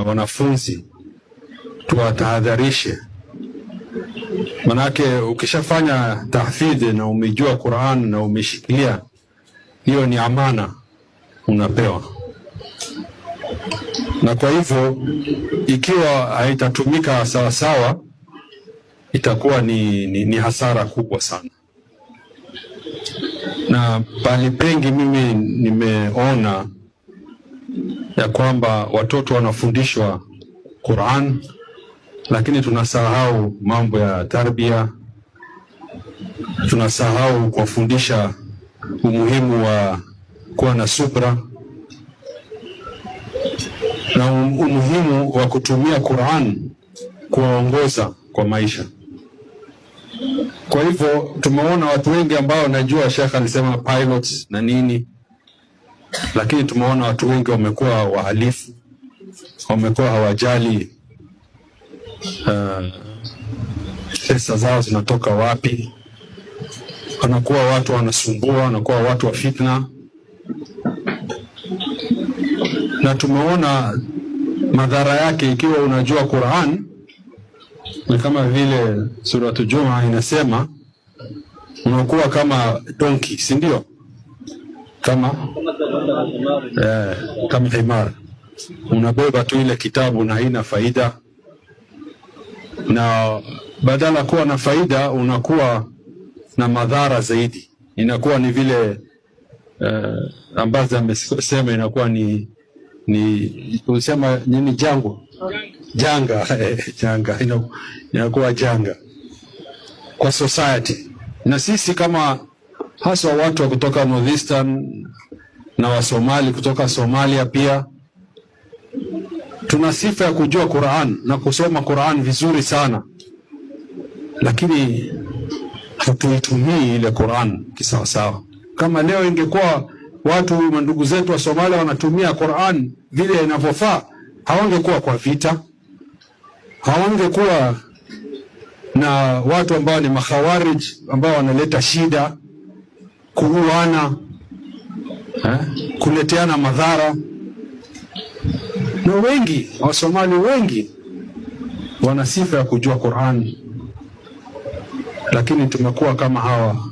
wanafunzi tuwatahadharishe, manake ukishafanya tahfidhi na umejua Qur'an na umeshikilia, hiyo ni amana unapewa, na kwa hivyo ikiwa haitatumika sawa sawa itakuwa ni hasara kubwa sana. Na pale pengi mimi nimeona ya kwamba watoto wanafundishwa Qur'an lakini tunasahau mambo ya tarbia, tunasahau kuwafundisha umuhimu wa kuwa na subra na umuhimu wa kutumia Qur'an kuwaongoza kwa maisha. Kwa hivyo tumeona watu wengi ambao, najua Sheikh alisema pilots na nini, lakini tumeona watu wengi wamekuwa wahalifu, wamekuwa hawajali pesa zao zinatoka wapi, wanakuwa watu wanasumbua, wanakuwa watu wa fitna. Na tumeona madhara yake ikiwa unajua Qur'an, ni kama vile suratu Juma inasema unakuwa kama donkey, si ndio? Kama himar, unabeba tu ile kitabu na haina faida, na badala kuwa na faida unakuwa na madhara zaidi. Inakuwa ni vile ambazo amesema, inakuwa ni unasema nini, janga inakuwa janga kwa society. Na sisi kama hasa watu wa kutoka Northeastern na wa Somali kutoka Somalia pia tuna sifa ya kujua Qur'an na kusoma Qur'an vizuri sana, lakini hatuitumii ile Qur'an kisawasawa. Kama leo ingekuwa watu ndugu zetu wa Somalia wanatumia Qur'an vile inavyofaa, hawangekuwa kwa vita, hawangekuwa na watu ambao ni makhawarij ambao wanaleta shida, kuuana, kuleteana madhara. Na wengi wa Somali wengi wana sifa ya kujua Qur'an, lakini tumekuwa kama hawa,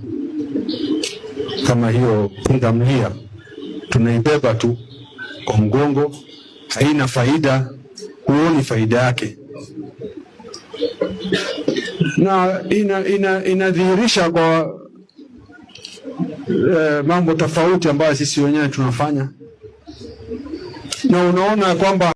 kama hiyo pundamilia, tunaibeba tu kwa mgongo, haina faida, huoni faida yake. Na inadhihirisha kwa mambo tofauti ambayo sisi wenyewe tunafanya, na unaona kwamba